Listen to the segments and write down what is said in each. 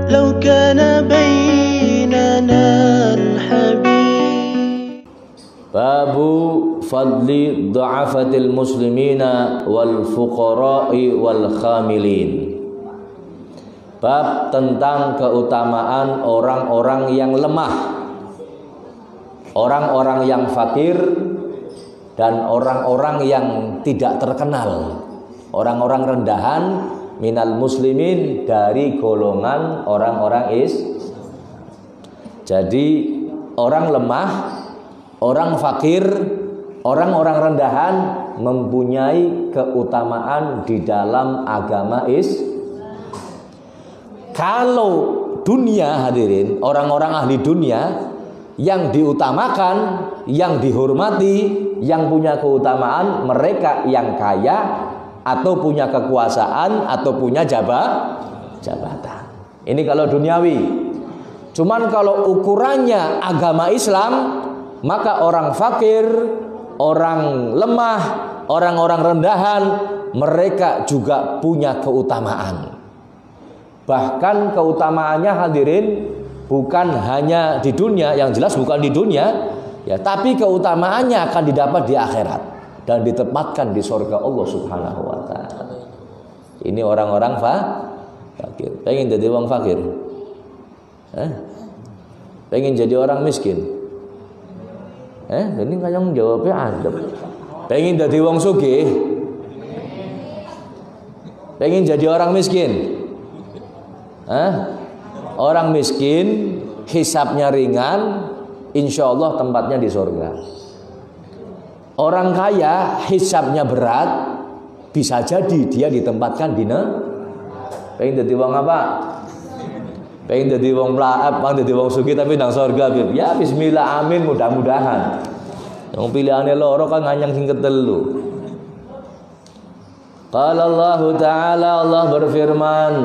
لو كان بيننا الحبيب. باب فضل ضعفة المسلمين والفقراء والخاملين. Bab tentang keutamaan orang-orang yang lemah, orang-orang yang fakir, dan orang-orang yang tidak terkenal, orang-orang rendahan minal muslimin, dari golongan orang-orang Jadi orang lemah, orang fakir, orang-orang rendahan mempunyai keutamaan di dalam agama Kalau dunia, hadirin, orang-orang ahli dunia yang diutamakan, yang dihormati, yang punya keutamaan, mereka yang kaya atau punya kekuasaan atau punya jabatan. Ini kalau duniawi. Cuman kalau ukurannya agama Islam, maka orang fakir, orang lemah, orang-orang rendahan, mereka juga punya keutamaan. Bahkan keutamaannya, hadirin, bukan hanya di dunia, yang jelas bukan di dunia, ya, tapi keutamaannya akan didapat di akhirat dan ditempatkan di surga Allah Subhanahu wa taala. Ini orang-orang fakir. Pengen jadi orang fakir? Pengen jadi orang miskin? Ini kayang jawabnya adem. Pengen jadi orang sugih? Pengen jadi orang miskin? Orang miskin hisabnya ringan, insya Allah tempatnya di surga. Orang kaya hisabnya berat, bisa jadi dia ditempatkan di neraka. Pengen jadi wong apa? Pengen jadi wong melaap, pengen jadi wong sugih tapi nang surga. Ya bismillah, amin, mudah-mudahan. Yang pilihannya loro kan nganyang sing ketelu. Qala Allah Ta'ala, Allah berfirman,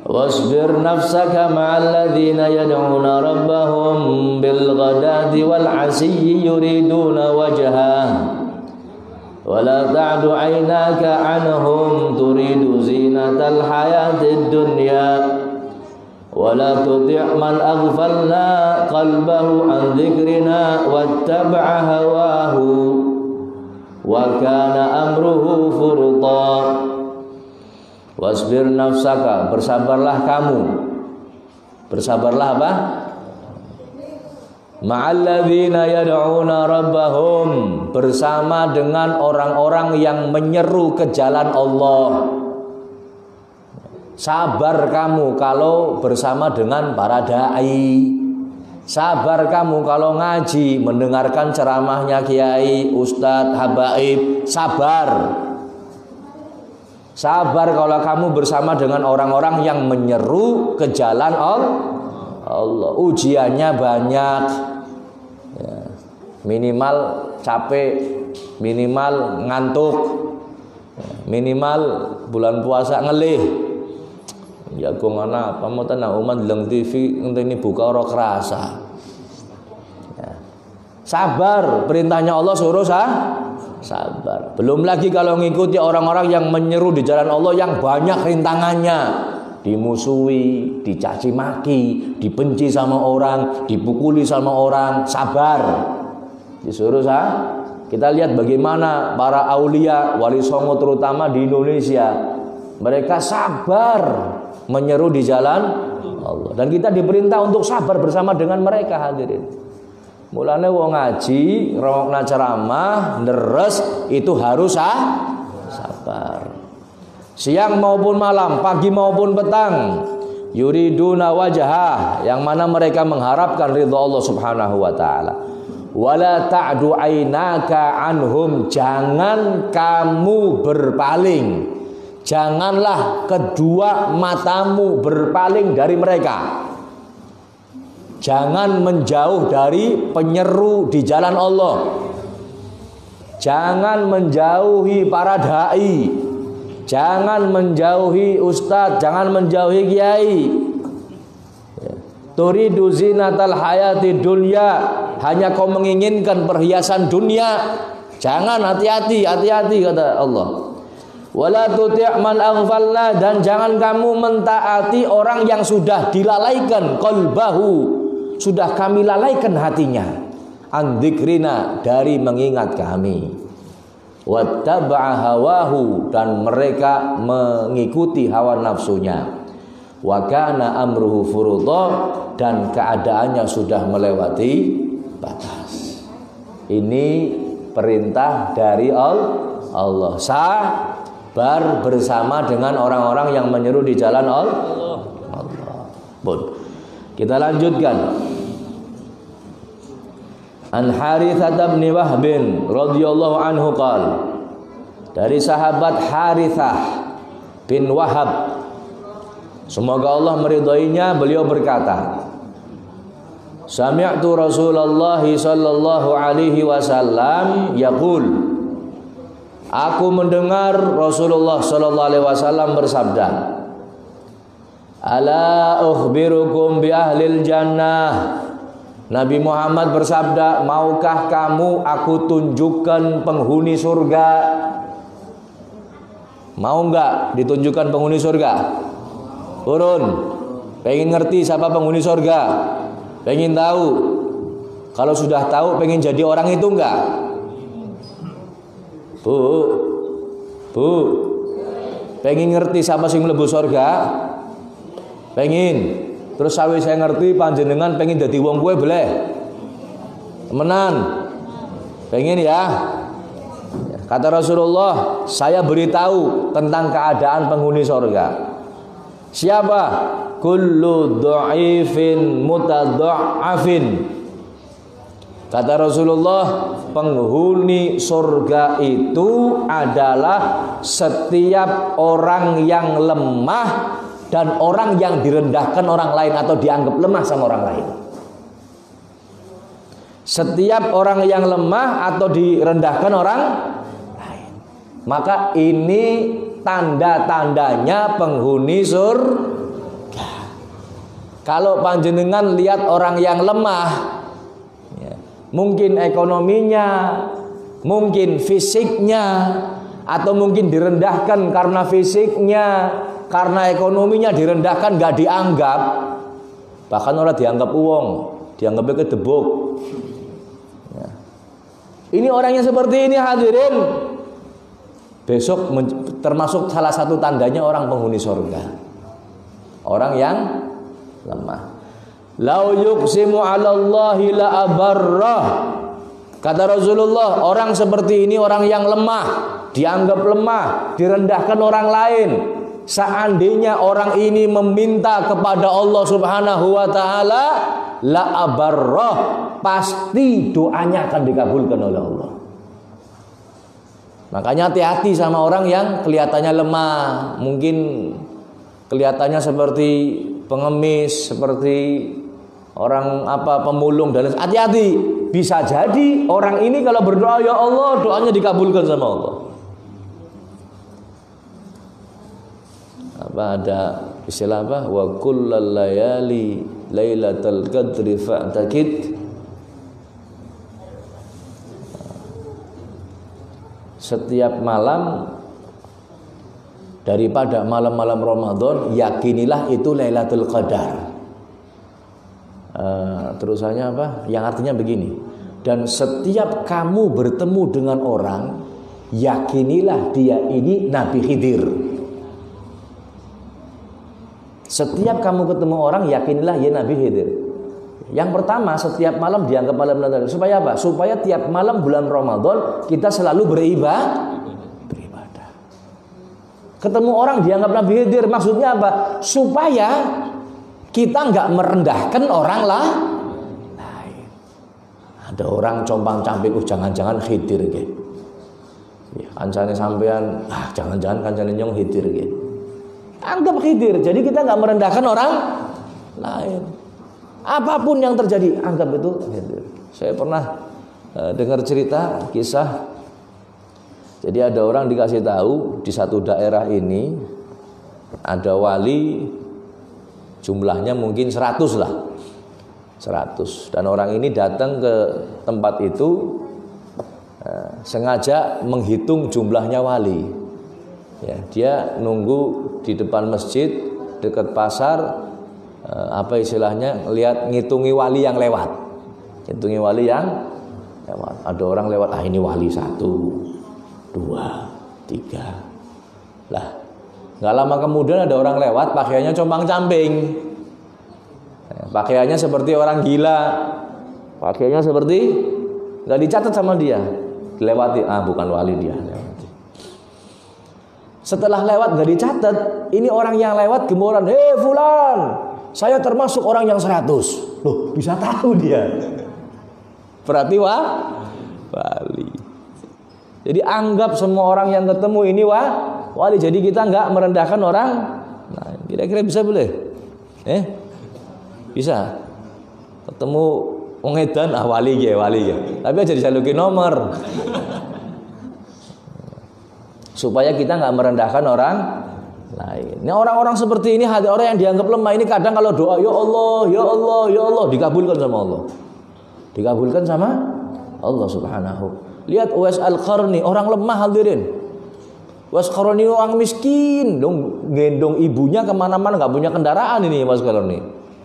wasbir nafsaka ma'al ladzina yad'una rabbahum bil ghadati wal 'ashiyyi yuriduna wajhah wa la ta'du 'aynaka 'anhum turidu zinatal hayatid dunya wa la tuti' man aghfalna qalbahu an dzikrina wattaba'a hawahu wa kana amruhu furta. Wasbir nafsaka, bersabarlah kamu. Bersabarlah apa? Ma'alladzina yad'una rabbahum, bersama dengan orang-orang yang menyeru ke jalan Allah. Sabar kamu kalau bersama dengan para dai. Sabar kamu kalau ngaji, mendengarkan ceramahnya kiai, ustadz, habaib. Sabar. Sabar kalau kamu bersama dengan orang-orang yang menyeru ke jalan Allah. Ujiannya banyak, ya, minimal capek, minimal ngantuk, minimal bulan puasa ngelih. Ya kok ngana apa mau tenang umat dalam TV ini buka orang kerasa. Ya. Sabar, perintahnya Allah suruh sabar. Belum lagi kalau ngikuti orang-orang yang menyeru di jalan Allah yang banyak rintangannya, dimusuhi, dicaci maki, dibenci sama orang, dipukuli sama orang. Sabar, disuruh kita lihat bagaimana para aulia, wali songo terutama di Indonesia, mereka sabar menyeru di jalan Allah, dan kita diperintah untuk sabar bersama dengan mereka, hadirin. Mulane wong ngaji, ngrungokna ceramah, deres itu harus sabar. Siang maupun malam, pagi maupun petang, yuriduna wajhah, yang mana mereka mengharapkan ridha Allah Subhanahu wa taala. Wala ta'du ainaka anhum, jangan kamu berpaling. Janganlah kedua matamu berpaling dari mereka. Jangan menjauh dari penyeru di jalan Allah. Jangan menjauhi para dai. Jangan menjauhi ustadz, jangan menjauhi kiai. Turidu zinatal hayati dunya, hanya kau menginginkan perhiasan dunia. Jangan, hati-hati kata Allah. Wala tuti' man aghfalna, dan jangan kamu mentaati orang yang sudah dilalaikan qalbahu, sudah kami lalaikan hatinya, an dzikrina, dari mengingat kami. Wattaba'a hawahu, dan mereka mengikuti hawa nafsunya. Wa kana amruhu furudha, dan keadaannya sudah melewati batas. Ini perintah dari Allah. Sabar bersama dengan orang-orang yang menyeru di jalan Allah. Bun. Kita lanjutkan. An Harithah bin Wahb radhiyallahu anhu qala, dari sahabat Harithah bin Wahab, semoga Allah meridhoinya, beliau berkata, sami'tu Rasulullah sallallahu alaihi wasallam yaqul, aku mendengar Rasulullah sallallahu alaihi wasallam bersabda, ala ukhbirukum bi ahlil jannah. Nabi Muhammad bersabda, maukah kamu aku tunjukkan penghuni surga? Mau enggak ditunjukkan penghuni surga? Turun. Pengen ngerti siapa penghuni surga? Pengen tahu? Kalau sudah tahu, pengen jadi orang itu enggak? Bu, pengen ngerti siapa sing mlebu surga? Pengen. Terus sawi saya ngerti panjenengan pengen dadi wong kuwe boleh? Temenan? Pengen ya? Kata Rasulullah, saya beritahu tentang keadaan penghuni surga. Siapa? Kullu dha'ifin mutadha'afin. Kata Rasulullah, penghuni surga itu adalah setiap orang yang lemah dan orang yang direndahkan orang lain atau dianggap lemah sama orang lain. Setiap orang yang lemah atau direndahkan orang lain. Maka ini tanda-tandanya penghuni surga. Kalau panjenengan lihat orang yang lemah, mungkin ekonominya, mungkin fisiknya, atau mungkin direndahkan karena fisiknya, karena ekonominya direndahkan, gak dianggap, bahkan orang dianggap uang, dianggapnya kedebuk. Ya. Ini orangnya seperti ini hadirin, besok termasuk salah satu tandanya orang penghuni surga, orang yang lemah. Lau yuqsimu 'alallahi la abarrah. Kata Rasulullah, orang seperti ini orang yang lemah, dianggap lemah, direndahkan orang lain. Seandainya orang ini meminta kepada Allah Subhanahu wa taala, la abarrah, pasti doanya akan dikabulkan oleh Allah. Makanya hati-hati sama orang yang kelihatannya lemah, mungkin kelihatannya seperti pengemis, seperti orang pemulung, dan hati-hati, bisa jadi orang ini kalau berdoa ya Allah, doanya dikabulkan sama Allah. Ada istilah wa kullal layali lailatul qadri fa'takid. Setiap malam daripada malam-malam Ramadan, yakinilah itu Lailatul Qadar. Terusannya yang artinya begini, dan setiap kamu bertemu dengan orang, yakinilah dia ini Nabi Khidir. Setiap kamu ketemu orang, yakinilah dia Nabi Khidir. Yang pertama, setiap malam dianggap malam Ramadan. Supaya apa? Supaya tiap malam bulan Ramadan kita selalu beribadah. Ketemu orang dianggap Nabi Khidir, maksudnya apa? Supaya kita nggak merendahkan orang lain. Ada orang compang-camping, jangan-jangan Khidir gitu. Ya, kancane sampean, jangan-jangan kancane nyong Khidir gitu. Anggap Khidir, jadi kita nggak merendahkan orang lain. Apapun yang terjadi, anggap itu Khidir. Saya pernah dengar cerita, kisah. Jadi ada orang dikasih tahu di satu daerah ini ada wali, jumlahnya mungkin 100 lah, 100. Dan orang ini datang ke tempat itu sengaja menghitung jumlahnya wali. Ya, dia nunggu di depan masjid dekat pasar, apa istilahnya, ngitungi wali yang lewat. Ngitungi wali yang lewat. Ada orang lewat, ini wali 1, 2, 3. Lah, nggak lama kemudian ada orang lewat pakaiannya compang-camping. Pakaiannya seperti orang gila. Pakaiannya seperti nggak dicatat sama dia. Dilewati, bukan wali dia. Setelah lewat gak dicatat, ini orang yang lewat gemoran, "Hei fulan, saya termasuk orang yang 100. Loh, bisa tahu dia. Berarti wali. Jadi anggap semua orang yang ketemu ini wali. Jadi kita nggak merendahkan orang. Nah, kira-kira bisa boleh? Bisa. Ketemu wong edan, wali ya. Tapi aja disalukin nomor. Supaya kita nggak merendahkan orang lain. Ini orang-orang seperti ini, hati orang yang dianggap lemah ini kadang kalau doa, ya Allah, ya Allah, ya Allah, dikabulkan sama Allah. Dikabulkan sama Allah Subhanahu. Lihat Uwais Al-Qarni, orang lemah hadirin. Uwais Al-Qarni orang miskin, dong gendong ibunya kemana-mana, nggak punya kendaraan ini Uwais Al-Qarni.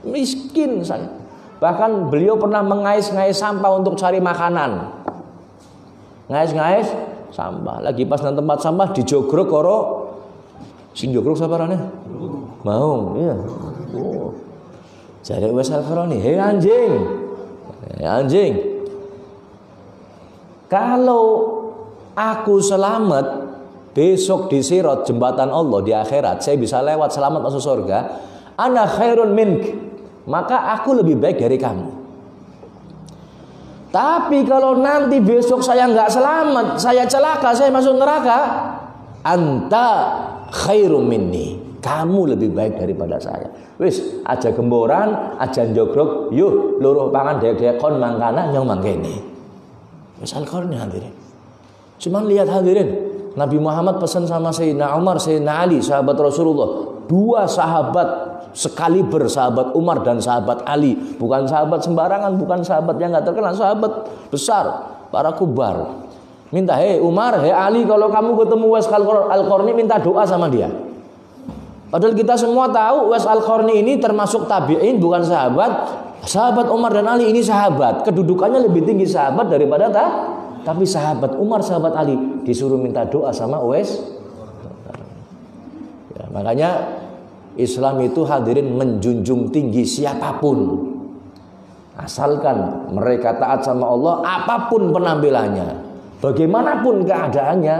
Miskin saya. Bahkan beliau pernah mengais-ngais sampah untuk cari makanan. Ngais-ngais sampah. Lagi pas nang tempat sampah dijogrok karo sing jogrok sapa rene? Mau, iya. Oh. Jare Uwais Al-Qarni, "Hei anjing. Anjing. Kalau aku selamat besok di Sirat jembatan Allah di akhirat, saya bisa lewat selamat masuk surga. Ana khairun mink. Maka aku lebih baik dari kamu. Tapi kalau nanti besok saya nggak selamat, saya celaka, saya masuk neraka, anta khairum minni. Kamu lebih baik daripada saya. Wis, aja gemboran, aja jogrok, yuk luruh pangan dek-dek kon mangkana nyong mangkene. Wis Al-Qarni hadirin. Cuman lihat hadirin, Nabi Muhammad pesan sama Sayyidina Umar, Sayyidina Ali, sahabat Rasulullah. 2 sahabat sekaliber, sahabat Umar dan sahabat Ali. Bukan sahabat sembarangan, bukan sahabat yang gak terkenal, sahabat besar, para kubar. Minta, "Hei Umar, hei Ali, kalau kamu ketemu Uwais Al-Qarni minta doa sama dia." Padahal kita semua tahu Uwais Al-Qarni ini termasuk tabi'in, bukan sahabat. Sahabat Umar dan Ali ini sahabat, kedudukannya lebih tinggi sahabat daripada tapi sahabat Umar, sahabat Ali disuruh minta doa sama Uwais. Ya, makanya Islam itu hadirin menjunjung tinggi siapapun, asalkan mereka taat sama Allah, apapun penampilannya, bagaimanapun keadaannya.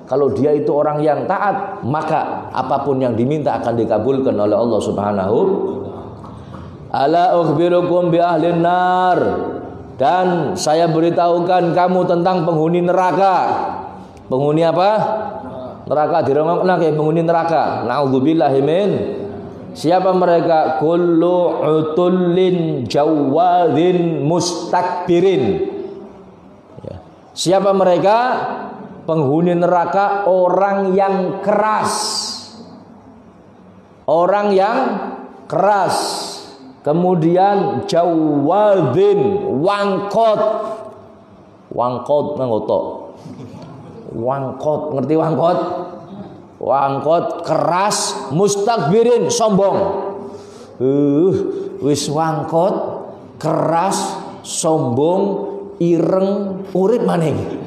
Kalau dia itu orang yang taat, maka apapun yang diminta akan dikabulkan oleh Allah Subhanahu. Ala ukhbirukum bi ahlin nar. Dan saya beritahukan kamu tentang penghuni neraka. Penghuni apa? Neraka. Dirongokna kayak penghuni neraka. Nauzubillahi min. Siapa mereka? Kullu utullin jawadin mustakbirin. Ya. Siapa mereka? Penghuni neraka orang yang keras. Orang yang keras. Kemudian jawadin, wangkot. Wangkot nanggotok. Wangkot, ngerti wangkot? Wangkot, keras, mustakbirin, sombong. Wis wangkot, keras, sombong, ireng, urip maning.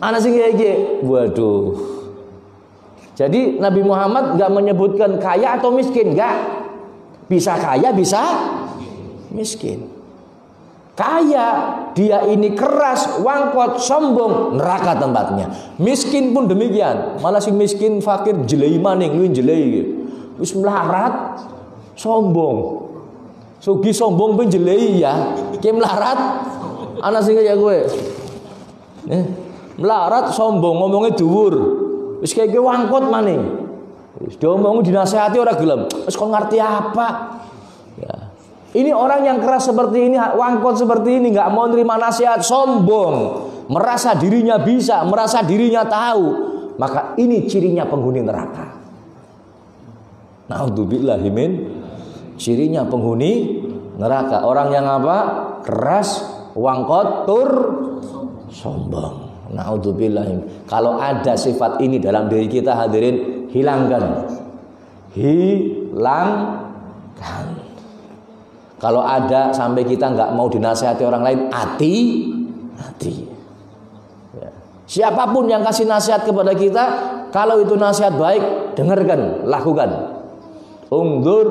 Ana sing iki, waduh. Jadi Nabi Muhammad enggak menyebutkan kaya atau miskin, enggak. Bisa kaya, bisa miskin. Kaya, dia ini keras, wangkot, sombong, neraka tempatnya. Miskin pun demikian. Malah si miskin fakir jelei maning, luwih jelei. Wis melarat, sombong. Sugi sombong pun jelei ya. Ki melarat, ana sing kaya kowe. Melarat, sombong, ngomongnya dhuwur. Wis kaya wangkot maning. Wis diomong dinasehati ora gelem. Wis kon ngerti apa? Ya. Ini orang yang keras seperti ini, wangkot seperti ini, nggak mau nerima nasihat, sombong, merasa dirinya bisa, merasa dirinya tahu, maka ini cirinya penghuni neraka. Naudzubillahi min, cirinya penghuni neraka. Orang yang apa? Keras, wangkot, sombong. Naudzubillah. Kalau ada sifat ini dalam diri kita hadirin, hilangkan. Hilangkan. Kalau ada sampai kita nggak mau dinasihati orang lain, hati. Ya. Siapapun yang kasih nasihat kepada kita, kalau itu nasihat baik, dengarkan, lakukan. Ungdur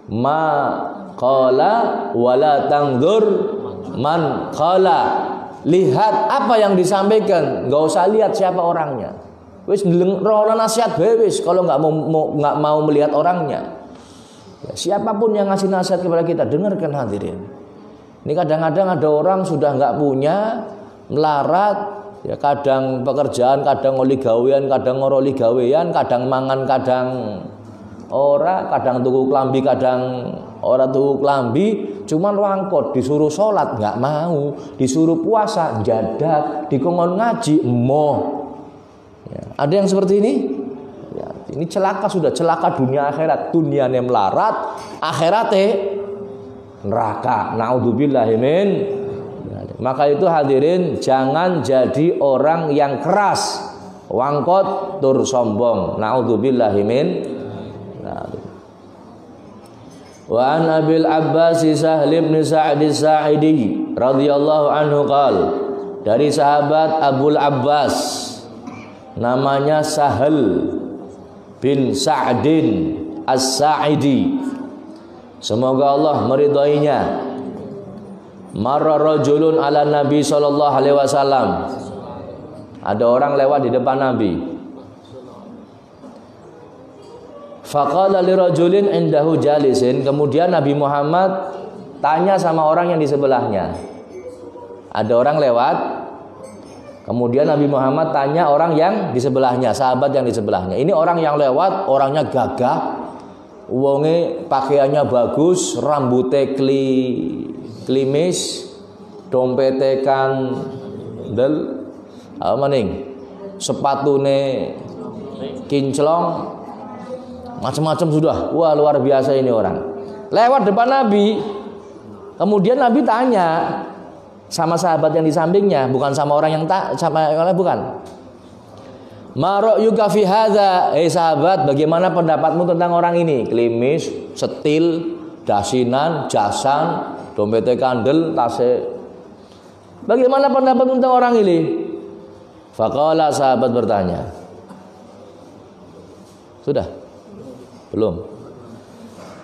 ma qala wala tangdur man qala. Lihat apa yang disampaikan, nggak usah lihat siapa orangnya. Wis rola nasihat bebas kalau nggak mau melihat orangnya. Ya, siapapun yang ngasih nasihat kepada kita, dengarkan hadirin. Ini kadang-kadang ada orang sudah nggak punya, melarat, ya kadang pekerjaan, kadang oli gawean, kadang ngoroli gawean, kadang mangan, kadang ora, kadang tuku klambi, kadang ora tuku klambi, cuman wangkot, disuruh sholat nggak mau, disuruh puasa jadak, dikongkon ngaji emoh. Ya, ada yang seperti ini? Ya, ini celaka, sudah celaka dunia akhirat. Dunianya melarat, akhiratnya neraka. Naudzubillahi min. Maka itu hadirin, jangan jadi orang yang keras, wangkot tur sombong. Naudzubillahi min. Wa an Abil Abbas Sahl bin Sa'd As-Sa'idi radhiyallahu anhu qala, dari sahabat Abul Abbas namanya Sahl bin Sa'din As-Sa'idi, semoga Allah meridainya. Marra rajulun ala Nabi sallallahu alaihi wasallam. Ada orang lewat di depan Nabi. Faqala li rajulin indahu jalisin. Kemudian Nabi Muhammad tanya sama orang yang di sebelahnya. Ada orang lewat. Kemudian Nabi Muhammad tanya orang yang di sebelahnya, sahabat yang di sebelahnya. Ini orang yang lewat, orangnya gagah, wonge pakaiannya bagus, rambutnya klimis, dompete kandel, apa maning, sepatune kinclong, macam-macam sudah. Wah, luar biasa ini orang. Lewat depan Nabi. Kemudian Nabi tanya sama sahabat yang di sampingnya, bukan sama orang yang sama bukan. Ma ra'yuka fi hadza? Sahabat, bagaimana pendapatmu tentang orang ini? Klimis, setil, dasinan, jasan, dompetnya kandel, tasnya. Bagaimana pendapat tentang orang ini? Faqala, sahabat bertanya. Sudah? Belum.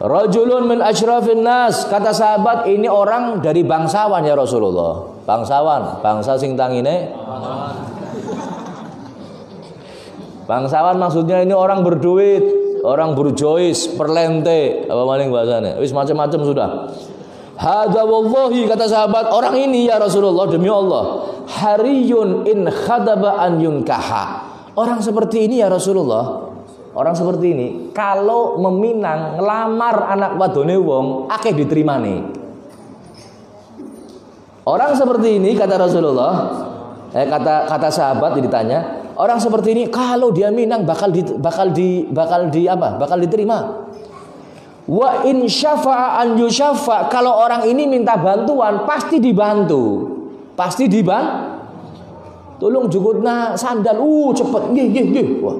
Rajulun min asyrafin nas, kata sahabat, ini orang dari bangsawan ya Rasulullah. Bangsawan, bangsa sing tangine. Bangsawan maksudnya ini orang berduit, orang berjois, perlente, apa maning bahasanya. Wis macam-macam sudah. Hadza wallahi, kata sahabat, orang ini ya Rasulullah, demi Allah, hariyun in khadaba an yunkaha. Orang seperti ini ya Rasulullah, orang seperti ini kalau meminang ngelamar anak wadone wong akeh diterimane. Orang seperti ini kata Rasulullah, kata sahabat ditanya, orang seperti ini kalau dia minang bakal diterima. Wa in syafa'a an yusyaffa, kalau orang ini minta bantuan pasti dibantu. Pasti dibantu. Tolong jukutna sandal, cepet, nggih. Wah.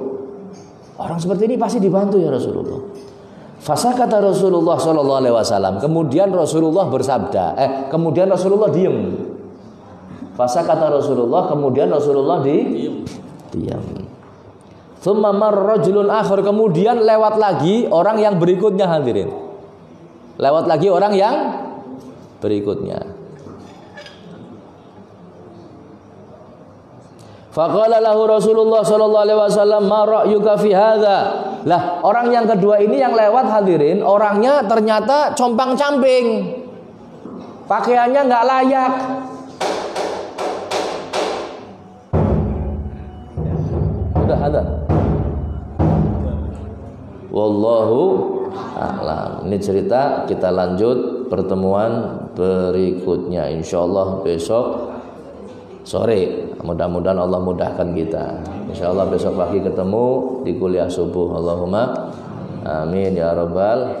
Orang seperti ini pasti dibantu ya Rasulullah. Fasakata Rasulullah sallallahu alaihi wasallam. Kemudian Rasulullah bersabda, kemudian Rasulullah diam. Fasakata Rasulullah, kemudian Rasulullah diam. Tsumma marra rajulun akhar, kemudian lewat lagi orang yang berikutnya hadirin. Lewat lagi orang yang berikutnya. Faqala lahu Rasulullah sallallahu alaihi wasallam, ma ra'yuka fi hadza? Lah, orang yang kedua ini yang lewat hadirin, orangnya ternyata compang-camping. Pakaiannya enggak layak. Sudah ada. Wallahu a'lam. Ini cerita, kita lanjut pertemuan berikutnya insyaallah besok sore. Mudah-mudahan Allah mudahkan kita. Insyaallah besok pagi ketemu di kuliah subuh. Allahumma amin ya rabbal